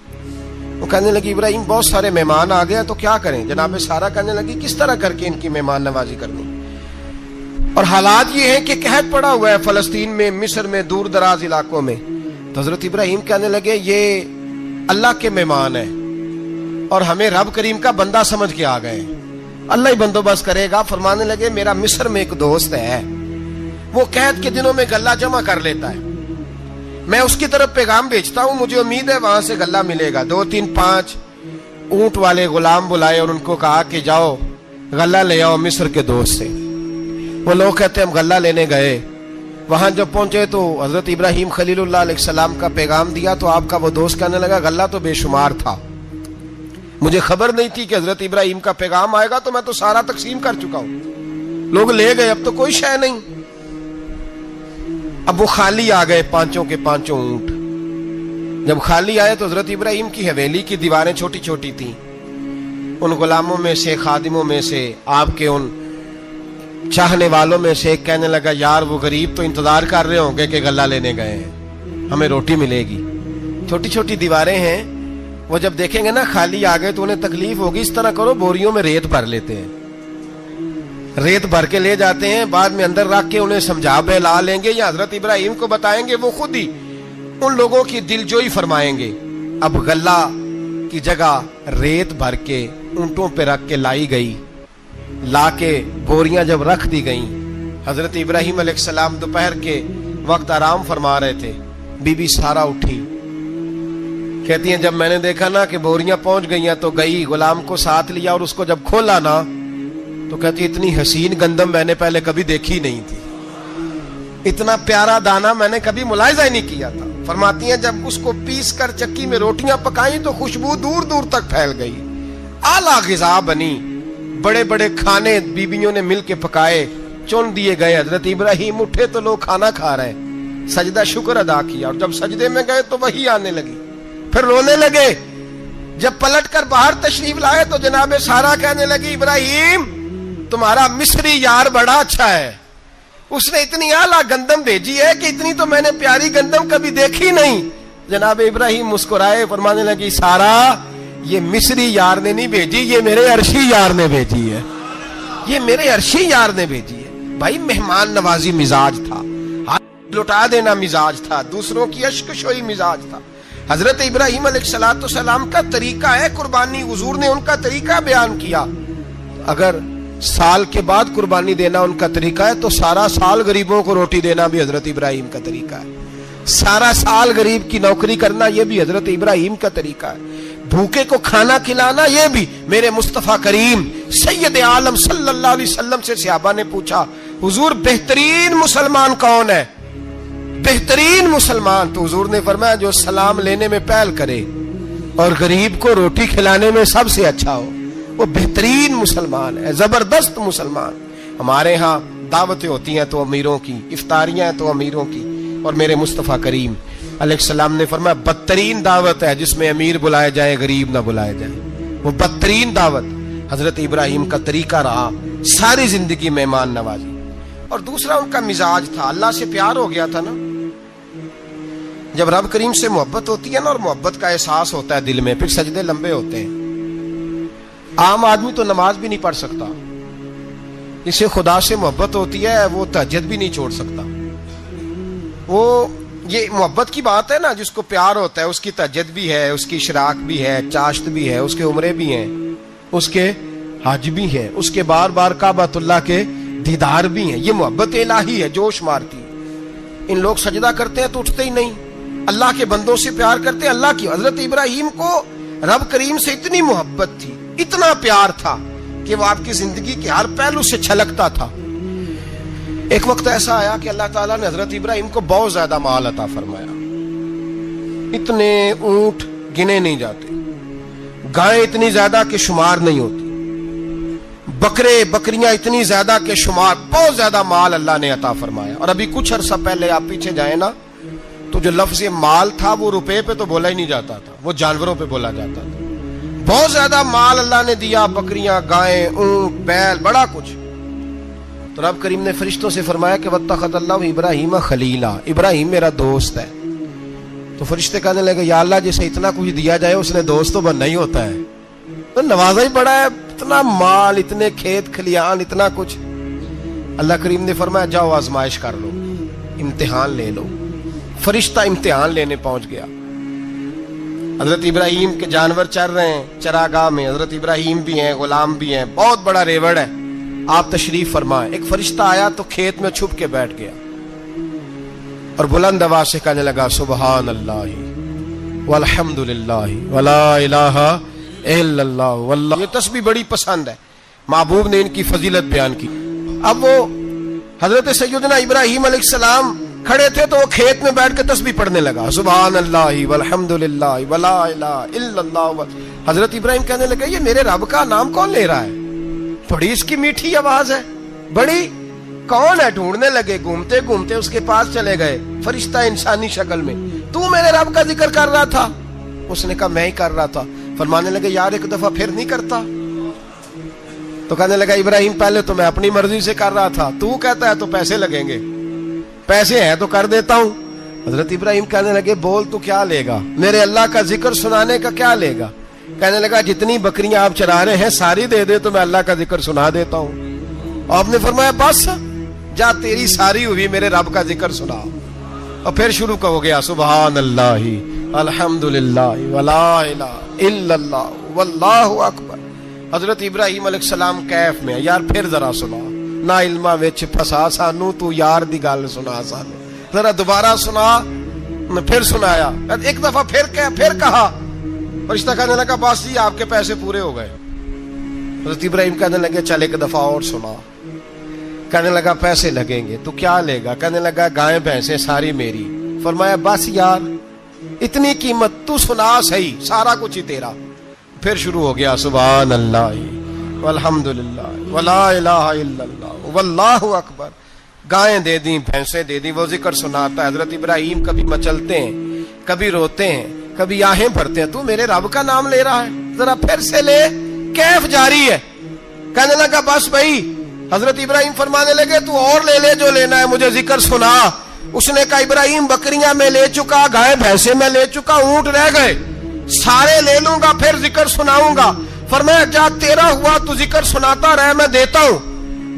وہ کہنے لگی ابراہیم بہت سارے مہمان آ گئے تو کیا کریں؟ جناب سارہ کہنے لگی کس طرح کر کے ان کی مہمان نوازی کرنی؟ اور حالات یہ ہیں کہ قحط پڑا ہوا ہے فلسطین میں، مصر میں، دور دراز علاقوں میں۔ تو حضرت ابراہیم کہنے لگے یہ اللہ کے مہمان ہیں اور ہمیں رب کریم کا بندہ سمجھ کے آ گئے، اللہ ہی بندوبست کرے گا۔ فرمانے لگے میرا مصر میں ایک دوست ہے، وہ قحط کے دنوں میں غلہ جمع کر لیتا ہے، میں اس کی طرف پیغام بھیجتا ہوں، مجھے امید ہے وہاں سے غلہ ملے گا۔ 2 3 5 اونٹ والے غلام بلائے اور ان کو کہا کہ جاؤ غلہ لے آؤ مصر کے دوست سے۔ وہ لوگ کہتے ہیں ہم غلہ لینے گئے، وہاں جب پہنچے تو حضرت ابراہیم خلیل اللہ علیہ السلام کا پیغام دیا تو آپ کا وہ دوست کہنے لگا غلہ تو بے شمار تھا، مجھے خبر نہیں تھی کہ حضرت ابراہیم کا پیغام آئے گا، تو میں تو سارا تقسیم کر چکا ہوں، لوگ لے گئے، اب تو کوئی شے نہیں۔ اب وہ خالی آ گئے 5 کے 5 اونٹ۔ جب خالی آئے تو حضرت ابراہیم کی حویلی کی دیواریں چھوٹی چھوٹی تھیں، ان غلاموں میں سے، خادموں میں سے، آپ کے ان چاہنے والوں میں سے ایک کہنے لگا یار وہ غریب تو انتظار کر رہے ہوں گے کہ غلہ لینے گئے ہیں، ہمیں روٹی ملے گی۔ چھوٹی چھوٹی دیواریں ہیں، وہ جب دیکھیں گے نا خالی آ گئے تو انہیں تکلیف ہوگی، اس طرح کرو بوریوں میں ریت بھر لیتے ہیں، ریت بھر کے لے جاتے ہیں، بعد میں اندر رکھ کے انہیں سمجھا بہلا لیں گے یا حضرت ابراہیم کو بتائیں گے، وہ خود ہی ان لوگوں کی دلجوئی فرمائیں گے۔ اب غلہ کی جگہ ریت بھر کے اونٹوں پہ رکھ کے لائی گئی، لا کے بوریاں جب رکھ دی گئیں، حضرت ابراہیم علیہ السلام دوپہر کے وقت آرام فرما رہے تھے، بی بی سارہ اٹھی، کہتی ہیں جب میں نے دیکھا نا کہ بوریاں پہنچ گئی ہیں تو گئی، غلام کو ساتھ لیا اور اس کو جب کھولا نا تو کہتی اتنی حسین گندم میں نے پہلے کبھی دیکھی نہیں تھی، اتنا پیارا دانہ میں نے کبھی ملاحظہ ہی نہیں کیا تھا۔ فرماتی ہیں جب اس کو پیس کر چکی میں روٹیاں پکائیں تو خوشبو دور دور تک پھیل گئی، اعلیٰ غذا بنی، بڑے بڑے کھانے بیویوں نے مل کے پکائے، چن دیے گئے۔ حضرت ابراہیم اٹھے تو لوگ کھانا کھا رہے، سجدہ شکر ادا کیا، اور جب سجدے میں گئے تو وہی آنے لگی، پھر رونے لگے۔ جب پلٹ کر باہر تشریف لائے تو جناب سارہ کہنے لگی ابراہیم تمہارا مصری یار بڑا اچھا ہے، اس نے اتنی اعلیٰ گندم بھیجی ہے کہ اتنی تو میں نے پیاری گندم کبھی دیکھی نہیں۔ جناب ابراہیم مسکرائے، فرمانے لگی سارہ یہ مصری یار نے نہیں بھیجی، یہ میرے عرشی یار نے بھیجی ہے، یہ میرے عرشی یار نے بھیجی ہے۔ بھائی مہمان نوازی مزاج تھا، ہاتھ لٹا دینا مزاج تھا، دوسروں کی اشکشوئی مزاج تھا۔ حضرت ابراہیم علیہ السلام کا طریقہ ہے قربانی، حضور نے ان کا طریقہ بیان کیا۔ اگر سال کے بعد قربانی دینا ان کا طریقہ ہے تو سارا سال غریبوں کو روٹی دینا بھی حضرت ابراہیم کا طریقہ ہے، سارا سال غریب کی نوکری کرنا یہ بھی حضرت ابراہیم کا طریقہ ہے، بھوکے کو کھانا کھلانا یہ بھی۔ میرے مصطفیٰ کریم سید عالم صلی اللہ علیہ وسلم سے صحابہ نے پوچھا حضور بہترین مسلمان کون ہے؟ بہترین مسلمان تو حضور نے فرمایا جو سلام لینے میں پہل کرے اور غریب کو روٹی کھلانے میں سب سے اچھا ہو، وہ بہترین مسلمان ہے، زبردست مسلمان۔ ہمارے ہاں دعوتیں ہوتی ہیں تو امیروں کی، افطاریاں ہیں تو امیروں کی، اور میرے مصطفیٰ کریم علیہ السلام نے فرمایا بدترین دعوت ہے جس میں امیر بلائے جائے غریب نہ بلائے جائے، وہ بدترین دعوت۔ حضرت ابراہیم کا طریقہ رہا ساری زندگی مہمان نوازی. اور دوسرا ان کا مزاج تھا, اللہ سے پیار ہو گیا تھا نا. جب رب کریم سے محبت ہوتی ہے نا اور محبت کا احساس ہوتا ہے دل میں, پھر سجدے لمبے ہوتے ہیں. عام آدمی تو نماز بھی نہیں پڑھ سکتا, جسے خدا سے محبت ہوتی ہے وہ تہجد بھی نہیں چھوڑ سکتا. وہ یہ محبت کی بات ہے نا, جس کو پیار ہوتا ہے اس کی تہجد بھی ہے, اس کی اشراق بھی ہے, چاشت بھی ہے, اس کے عمرے بھی ہیں, اس کے حج بھی ہیں, اس کے بار بار کعبۃ اللہ کے دیدار بھی ہیں. یہ محبت الہی ہے, جوش مارتی. ان لوگ سجدہ کرتے ہیں تو اٹھتے ہی نہیں. اللہ کے بندوں سے پیار کرتے ہیں اللہ کی. حضرت ابراہیم کو رب کریم سے اتنی محبت تھی, اتنا پیار تھا کہ وہ آپ کی زندگی کے ہر پہلو سے چھلکتا تھا. ایک وقت ایسا آیا کہ اللہ تعالیٰ نے حضرت ابراہیم کو بہت زیادہ مال عطا فرمایا. اتنے اونٹ گنے نہیں جاتے, گائیں اتنی زیادہ کہ شمار نہیں ہوتی, بکرے بکریاں اتنی زیادہ کہ شمار, بہت زیادہ مال اللہ نے عطا فرمایا. اور ابھی کچھ عرصہ پہلے آپ پیچھے جائیں نا تو جو لفظ مال تھا وہ روپے پہ تو بولا ہی نہیں جاتا تھا, وہ جانوروں پہ بولا جاتا تھا. بہت زیادہ مال اللہ نے دیا, بکریاں, گائیں, اونٹ, بیل, بڑا کچھ. تو رب کریم نے فرشتوں سے فرمایا کہ واتخذ اللہ ابراہیم خلیلا, ابراہیم میرا دوست ہے. تو فرشتے کہنے لگے یا اللہ جسے اتنا کچھ دیا جائے اس نے دوست تو بننا ہی ہوتا ہے, تو نوازا ہی پڑا ہے, اتنا مال, اتنے کھیت کھلیان, اتنا کچھ. اللہ کریم نے فرمایا جاؤ آزمائش کر لو, امتحان لے لو. فرشتہ امتحان لینے پہنچ گیا. حضرت ابراہیم کے جانور چر رہے ہیں چراگاہ میں, حضرت ابراہیم بھی ہیں, غلام بھی ہیں, بہت بڑا ریوڑ ہے. آپ تشریف فرمائیں. ایک فرشتہ آیا تو کھیت میں چھپ کے بیٹھ گیا اور بلند آواز سے کہنے لگا سبحان اللہ والحمد للہ ولا الہ الا اللہ واللہ. یہ تسبیح بڑی پسند ہے, محبوب نے ان کی فضیلت بیان کی. اب وہ حضرت سیدنا ابراہیم علیہ السلام کھڑے تھے تو وہ کھیت میں بیٹھ کے تسبیح پڑھنے لگا سبحان اللہ والحمد للہ ولا الہ الا اللہ. حضرت ابراہیم کہنے لگے یہ میرے رب کا نام کون لے رہا ہے, بڑی اس کی میٹھی آواز ہے, بڑی کون ہے. ڈھونڈنے لگے, گھومتے گھومتے اس کے پاس چلے گئے, فرشتہ انسانی شکل میں. تو میرے رب کا ذکر کر رہا تھا؟ اس نے کہا میں ہی کر رہا تھا. فرمانے لگے یار ایک دفعہ پھر نہیں کرتا. تو کہنے لگا ابراہیم پہلے تو میں اپنی مرضی سے کر رہا تھا, تو کہتا ہے تو پیسے لگیں گے, پیسے ہیں تو کر دیتا ہوں. حضرت ابراہیم کہنے لگے بول تو کیا لے گا, میرے اللہ کا ذکر سنانے کا کیا لے گا. کہنے لگا جتنی بکریاں آپ چرا رہے ہیں ساری دے دے تو میں اللہ کا ذکر سنا دیتا ہوں. آپ نے فرمایا بس جا تیری ساری ہوئی, میرے رب کا ذکر سنا. اور پھر شروع ہو گیا سبحان اللہ الحمد للہ ولا الہ الا اللہ واللہ اکبر. حضرت ابراہیم علیہ السلام کیف میں, یار پھر ذرا سنا, نا علما وچ پھسا سانو, تو یار دی گل سنا سانو, ذرا دوبارہ سنا. پھر سنایا, ایک دفعہ پھر کہا. فرشتہ کہنے لگا بس جی آپ کے پیسے پورے ہو گئے. حضرت ابراہیم کہنے لگے چل ایک دفعہ اور سنا. کہنے لگا پیسے لگیں گے. تو کیا لے گا؟ کہنے لگا گائیں بھینسیں ساری میری. فرمایا بس یار اتنی قیمت, تو سنا صحیح, سارا کچھ ہی تیرا. پھر شروع ہو گیا سبحان اللہ والحمد للہ ولا الہ الا اللہ واللہ اکبر. گائیں دے دیں, بھینسیں دے دیں, وہ ذکر سناتا ہے. حضرت ابراہیم کبھی مچلتے ہیں, کبھی روتے ہیں, کبھی آہیں بھرتے ہیں. تو میرے رب کا نام لے رہا ہے, ذرا پھر سے لے. کیف جاری ہے. کہنے لگا بس بھائی. حضرت ابراہیم فرمانے لگے تو اور لے لے جو لینا ہے, مجھے ذکر سنا. اس نے کہا ابراہیم بکریاں میں لے چکا, گائے بھینسیں میں لے چکا, اونٹ رہ گئے, سارے لے لوں گا پھر ذکر سناؤں گا. فرمایا جا تیرا ہوا تو ذکر سناتا رہ, میں دیتا ہوں.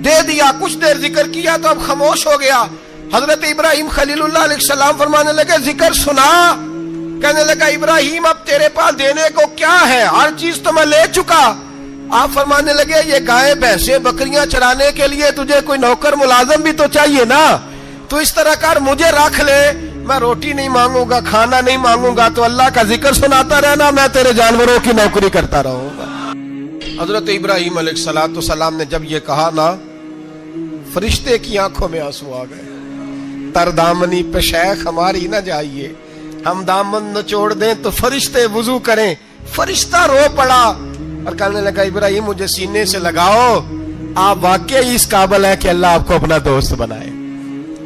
دے دیا, کچھ دیر ذکر کیا تو اب خاموش ہو گیا. حضرت ابراہیم خلیل اللہ علیہ السلام فرمانے لگے ذکر سنا. کہنے لگا ابراہیم اب تیرے پاس دینے کو کیا ہے, ہر چیز تو میں لے چکا. آپ فرمانے لگے یہ گائے بھینسیں بکریاں چرانے کے لیے تجھے کوئی نوکر ملازم بھی تو چاہیے نا. تو اس طرح کر, مجھے رکھ لے, میں روٹی نہیں مانگوں گا, کھانا نہیں مانگوں گا, تو اللہ کا ذکر سناتا رہنا, میں تیرے جانوروں کی نوکری کرتا رہوں گا. حضرت ابراہیم علیہ السلام نے جب یہ کہا نا, فرشتے کی آنکھوں میں آنسو آ گئے. تر دامنی پہ شیخ ہماری نہ جائیے, ہم دامن نچوڑ دیں تو فرشتے وضو کریں. فرشتہ رو پڑا اور کہنے لگا ابراہیم مجھے سینے سے لگاؤ, آپ واقعی اس قابل ہیں کہ اللہ آپ کو اپنا دوست بنائے,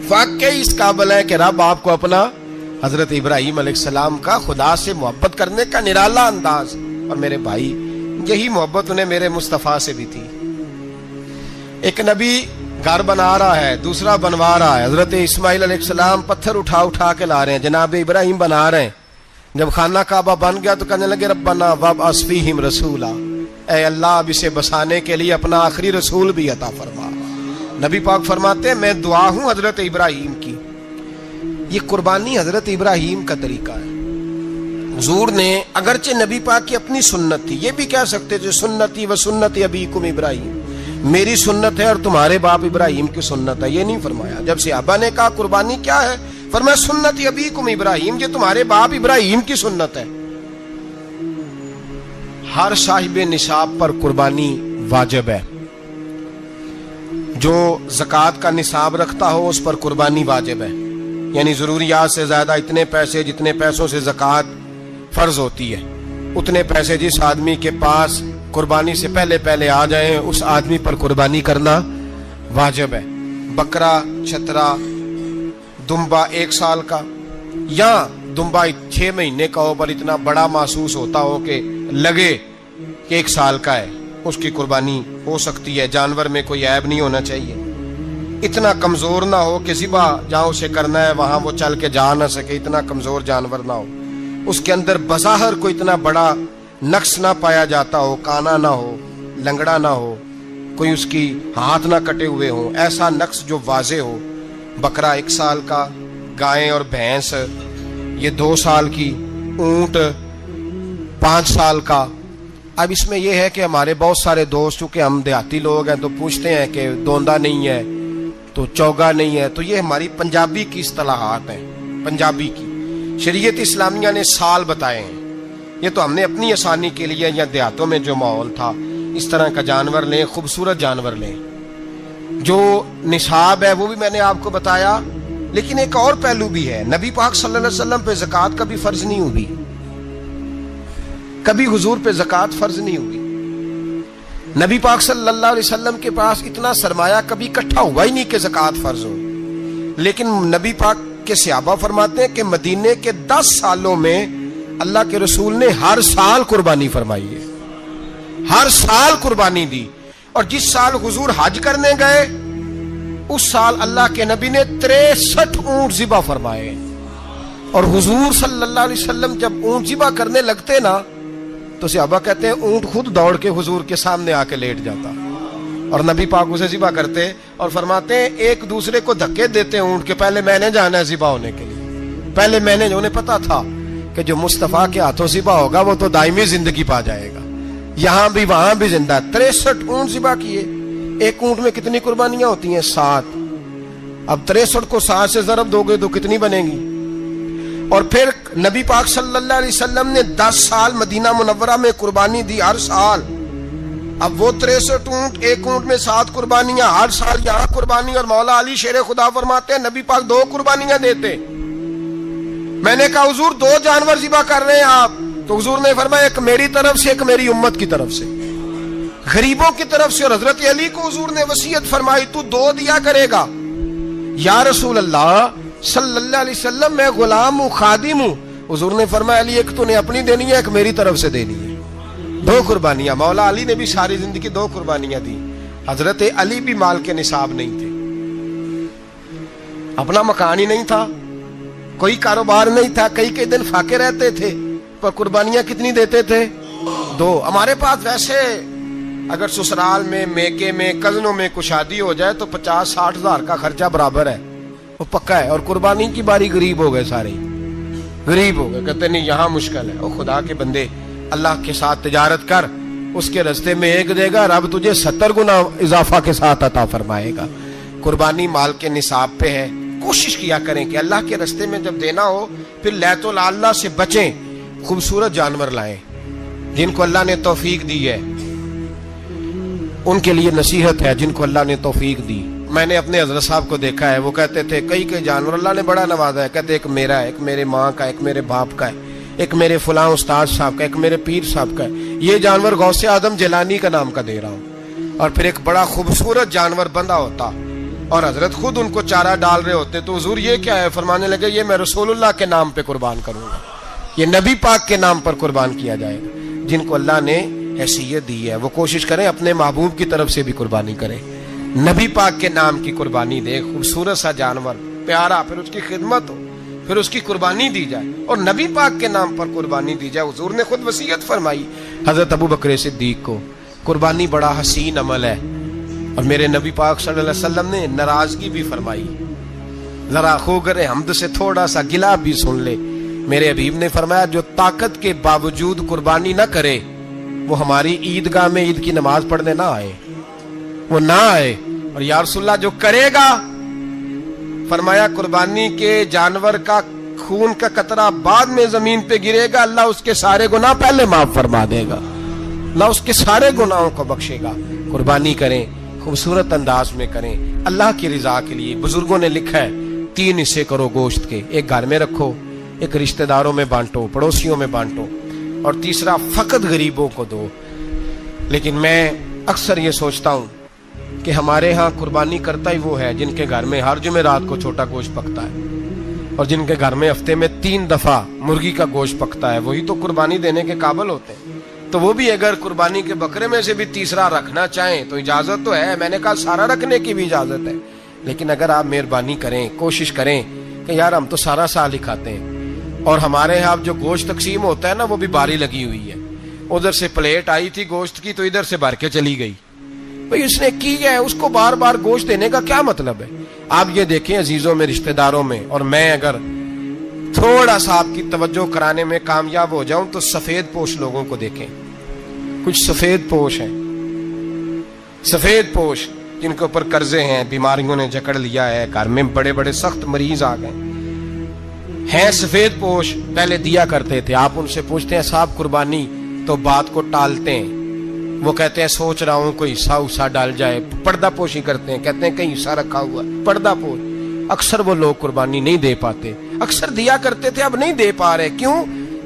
واقعی اس قابل ہیں کہ رب آپ کو اپنا. حضرت ابراہیم علیہ السلام کا خدا سے محبت کرنے کا نرالا انداز. اور میرے بھائی یہی محبت انہیں میرے مصطفیٰ سے بھی تھی۔ ایک نبی گھر بنا رہا ہے، دوسرا بنوا رہا ہے۔ حضرت اسماعیل علیہ السلام پتھر اٹھا اٹھا کے لا رہے ہیں، جناب ابراہیم بنا رہے ہیں۔ جب خانہ کعبہ بن گیا تو کہنے لگے ربنا وابعث فیہم رسولا، اے اللہ اب اسے بسانے کے لیے اپنا آخری رسول بھی عطا فرما۔ نبی پاک فرماتے ہیں میں دعا ہوں حضرت ابراہیم کی۔ یہ قربانی حضرت ابراہیم کا طریقہ ہے۔ حضور نے اگرچہ نبی پاک کی اپنی سنت تھی، یہ بھی کہہ سکتے تھے سنتی و سنت ابیکم ابراہیم، میری سنت ہے اور تمہارے باپ ابراہیم کی سنت ہے، یہ نہیں فرمایا۔ جب صحابہ نے کہا قربانی کیا ہے، فرمایا سنت ابیکم ابراہیم، یہ تمہارے باپ ابراہیم کی سنت ہے۔ ہر صاحب نصاب پر قربانی واجب ہے، جو زکوٰۃ کا نصاب رکھتا ہو اس پر قربانی واجب ہے، یعنی ضروریات سے زیادہ اتنے پیسے، جتنے پیسوں سے زکوٰۃ فرض ہوتی ہے اتنے پیسے جس آدمی کے پاس قربانی سے پہلے پہلے آ جائیں اس آدمی پر قربانی کرنا واجب ہے۔ بکرا، چھترا، دمبا 1 سال کا یا دمبا 6 مہینے کا ہو پر اتنا بڑا محسوس ہوتا ہو کہ لگے کہ 1 سال کا ہے، اس کی قربانی ہو سکتی ہے۔ جانور میں کوئی عیب نہیں ہونا چاہیے، اتنا کمزور نہ ہو کہ ذبح جہاں اسے کرنا ہے وہاں وہ چل کے جا نہ سکے، اتنا کمزور جانور نہ ہو، اس کے اندر بظاہر کوئی اتنا بڑا نقص نہ پایا جاتا ہو، کانا نہ ہو، لنگڑا نہ ہو، کوئی اس کی ہاتھ نہ کٹے ہوئے ہوں، ایسا نقص جو واضح ہو۔ بکرا 1 سال کا، گائیں اور بھینس یہ 2 سال کی، اونٹ 5 سال کا۔ اب اس میں یہ ہے کہ ہمارے بہت سارے دوست چونکہ ہم دیہاتی لوگ ہیں تو پوچھتے ہیں کہ دوندا نہیں ہے تو چوگا نہیں ہے، تو یہ ہماری پنجابی کی اصطلاحات ہیں، پنجابی کی۔ شریعت اسلامیہ نے سال بتائے ہیں، یہ تو ہم نے اپنی آسانی کے لیے یا دیہاتوں میں جو ماحول تھا اس طرح کا جانور لیں، خوبصورت جانور لیں۔ جو نصاب ہے وہ بھی میں نے آپ کو بتایا، لیکن ایک اور پہلو بھی ہے، نبی پاک صلی اللہ علیہ وسلم پہ زکوٰۃ کبھی فرض نہیں ہوئی، کبھی حضور پہ زکوٰۃ فرض نہیں ہوئی۔ نبی پاک صلی اللہ علیہ وسلم کے پاس اتنا سرمایہ کبھی اکٹھا ہوا ہی نہیں کہ زکوٰۃ فرض ہو، لیکن نبی پاک کے صحابہ فرماتے ہیں کہ مدینے کے 10 سالوں میں اللہ کے رسول نے ہر سال قربانی فرمائی ہے، ہر سال قربانی دی۔ اور جس سال حضور حج کرنے گئے اس سال اللہ کے نبی نے 63 اونٹ ذبح فرمائے، اور حضور صلی اللہ علیہ وسلم جب اونٹ ذبح کرنے لگتے نا تو صحابہ کہتے ہیں اونٹ خود دوڑ کے حضور کے سامنے آ کے لیٹ جاتا، اور نبی پاک اسے ذبح کرتے اور فرماتے ہیں ایک دوسرے کو دھکے دیتے اونٹ کے، پہلے میں نے جانا ہے ذبح ہونے کے لیے، پہلے میں نے، انہیں پتا تھا کہ جو مصطفیٰ کے ہاتھوں ذبح ہوگا وہ تو دائمی زندگی پا جائے گا، یہاں بھی وہاں بھی زندہ۔ 63 اونٹ ذبح کیے۔ ایک اونٹ میں کتنی قربانیاں ہوتی ہیں؟ 7۔ اب 63 کو 7 سے ضرب دو گے تو کتنی بنے گی؟ اور پھر نبی پاک صلی اللہ علیہ وسلم نے 10 سال مدینہ منورہ میں قربانی دی، ہر سال۔ اب وہ 63 اونٹ، ایک اونٹ میں 7 قربانیاں، ہر سال یہاں قربانی۔ اور مولا علی شیر خدا فرماتے ہیں نبی پاک 2 قربانیاں دیتے۔ میں نے کہا حضور 2 جانور ذبح کر رہے ہیں آپ، تو حضور نے فرمایا ایک میری طرف سے، ایک میری امت کی طرف سے، غریبوں کی طرف سے۔ اور حضرت علی کو حضور نے وصیت فرمائی تو 2 دیا کرے گا۔ یا رسول اللہ صلی اللہ علیہ وسلم میں غلام ہوں، خادم ہوں۔ حضور نے فرمایا علی ایک تو نے اپنی دینی ہے، ایک میری طرف سے دینی ہے۔ 2 قربانیاں۔ مولا علی نے بھی ساری زندگی 2 قربانیاں دی۔ حضرت علی بھی مال کے نصاب نہیں تھے، اپنا مکان ہی نہیں تھا، کوئی کاروبار نہیں تھا، کئی دن فاقے رہتے تھے، پر قربانیاں کتنی دیتے تھے؟ 2۔ ہمارے پاس ویسے اگر سسرال میں، میکے میں، کزنوں میں کچھ شادی ہو جائے تو 50-60 ہزار کا خرچہ برابر ہے، وہ پکا ہے۔ اور قربانی کی باری غریب ہو گئے، سارے غریب ہو گئے، کہتے نہیں یہاں مشکل ہے۔ اور خدا کے بندے اللہ کے ساتھ تجارت کر، اس کے رستے میں 1 دے گا، رب تجھے 70 گنا اضافہ کے ساتھ عطا فرمائے گا۔ قربانی مال کے نصاب پہ ہے۔ کوشش کیا کریں کہ اللہ کے رستے میں جب دینا ہو پھر لیت اللہ سے بچیں، خوبصورت جانور لائیں۔ جن کو اللہ نے توفیق دی ہے ان کے لیے نصیحت ہے، جن کو اللہ نے توفیق دی۔ میں نے اپنے حضرت صاحب کو دیکھا ہے، وہ کہتے تھے کئی جانور اللہ نے بڑا نوازا ہے، کہتے ایک میرا ہے، ایک میرے ماں کا، ایک میرے باپ کا ہے، ایک میرے فلاں استاد صاحب کا، ایک میرے پیر صاحب کا ہے۔ یہ جانور غوث اعظم جیلانی کا نام کا دے رہا ہوں۔ اور پھر ایک بڑا خوبصورت جانور بندہ ہوتا اور حضرت خود ان کو چارہ ڈال رہے ہوتے، تو حضور یہ کیا ہے؟ فرمانے لگے یہ میں رسول اللہ کے نام پہ قربان کروں گا، یہ نبی پاک کے نام پر قربان کیا جائے گا۔ جن کو اللہ نے حیثیت دی ہے، وہ کوشش کریں اپنے محبوب کی طرف سے بھی قربانی کریں، نبی پاک کے نام کی قربانی دے، خوبصورت سا جانور پیارا، پھر اس کی خدمت ہو، پھر اس کی قربانی دی جائے اور نبی پاک کے نام پر قربانی دی جائے۔ حضور نے خود وصیت فرمائی حضرت ابو بکر صدیق کو، قربانی بڑا حسین عمل ہے، اور میرے نبی پاک صلی اللہ علیہ وسلم نے ناراضگی بھی فرمائی، ذرا خوگر حمد سے تھوڑا سا گلا بھی سن لے۔ میرے حبیب نے فرمایا جو طاقت کے باوجود قربانی نہ کرے وہ ہماری عیدگاہ میں عید کی نماز پڑھنے نہ آئے، وہ نہ آئے۔ اور یا رسول اللہ جو کرے گا، فرمایا قربانی کے جانور کا خون کا قطرہ بعد میں زمین پہ گرے گا، اللہ اس کے سارے گناہ پہلے معاف فرما دے گا، اللہ اس کے سارے گناہوں کو بخشے گا۔ قربانی کریں، خوبصورت انداز میں کریں، اللہ کی رضا کے لیے۔ بزرگوں نے لکھا ہے 3 حصے کرو گوشت کے، ایک گھر میں رکھو، ایک رشتہ داروں میں بانٹو، پڑوسیوں میں بانٹو، اور تیسرا فقط غریبوں کو دو۔ لیکن میں اکثر یہ سوچتا ہوں کہ ہمارے ہاں قربانی کرتا ہی وہ ہے جن کے گھر میں ہر جمعرات کو چھوٹا گوشت پکتا ہے، اور جن کے گھر میں ہفتے میں 3 دفعہ مرغی کا گوشت پکتا ہے، وہی تو قربانی دینے کے قابل ہوتے ہیں۔ تو وہ بھی اگر قربانی کے بکرے میں سے بھی تیسرا رکھنا چاہیں تو اجازت تو ہے، میں نے کہا سارا رکھنے کی بھی اجازت ہے، لیکن اگر آپ مہربانی کریں، کوشش کریں کہ یار ہم تو سارا سال ہی کھاتے ہیں، اور ہمارے یہاں جو گوشت تقسیم ہوتا ہے نا وہ بھی باری لگی ہوئی ہے، ادھر سے پلیٹ آئی تھی گوشت کی تو ادھر سے بھر کے چلی گئی، بھئی اس نے کی ہے، اس کو بار بار گوشت دینے کا کیا مطلب ہے؟ آپ یہ دیکھیں عزیزوں میں، رشتہ داروں میں، اور میں اگر تھوڑا سا آپ کی توجہ کرانے میں کامیاب ہو جاؤں تو سفید پوش لوگوں کو دیکھیں، کچھ سفید پوش ہیں، سفید پوش جن کے اوپر قرضے ہیں، بیماریوں نے جکڑ لیا ہے، گھر میں بڑے بڑے سخت مریض آ گئے ہیں، سفید پوش پہلے دیا کرتے تھے۔ آپ ان سے پوچھتے ہیں صاحب قربانی، تو بات کو ٹالتے ہیں، وہ کہتے ہیں سوچ رہا ہوں کوئی حصہ ڈال جائے، پردہ پوشی کرتے ہیں، کہتے ہیں کہیں حصہ رکھا ہوا پردہ پوش۔ اکثر وہ لوگ قربانی نہیں دے پاتے، اکثر دیا کرتے تھے اب نہیں دے پا رہے، کیوں؟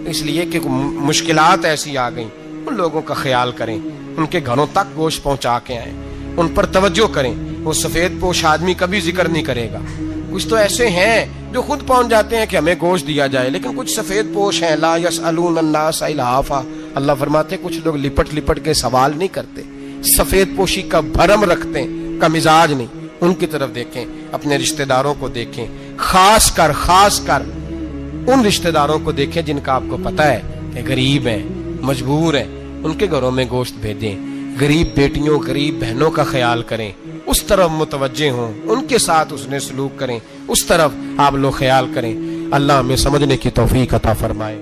اس لیے کہ مشکلات ایسی آ گئیں۔ ان لوگوں کا خیال کریں، ان کے گھروں تک گوشت پہنچا کے آئیں، ان پر توجہ کریں۔ وہ سفید پوش آدمی کبھی ذکر نہیں کرے گا، کچھ تو ایسے ہیں جو خود پہنچ جاتے ہیں کہ ہمیں گوشت دیا جائے، لیکن کچھ سفید پوش ہیں لا یسألون الناس الحافا، اللہ فرماتے ہیں کچھ لوگ لپٹ لپٹ کے سوال نہیں کرتے، سفید پوشی کا بھرم رکھتے ہیں، کا مزاج نہیں۔ ان کی طرف دیکھیں، اپنے رشتہ داروں کو دیکھیں، خاص کر ان رشتہ داروں کو دیکھیں جن کا آپ کو پتہ ہے کہ غریب ہیں، مجبور ہیں، ان کے گھروں میں گوشت بھیجیں۔ غریب بیٹیوں، غریب بہنوں کا خیال کریں، اس طرف متوجہ ہوں، ان کے ساتھ اس نے سلوک کریں، اس طرف آپ لوگ خیال کریں۔ اللہ ہمیں سمجھنے کی توفیق عطا فرمائے۔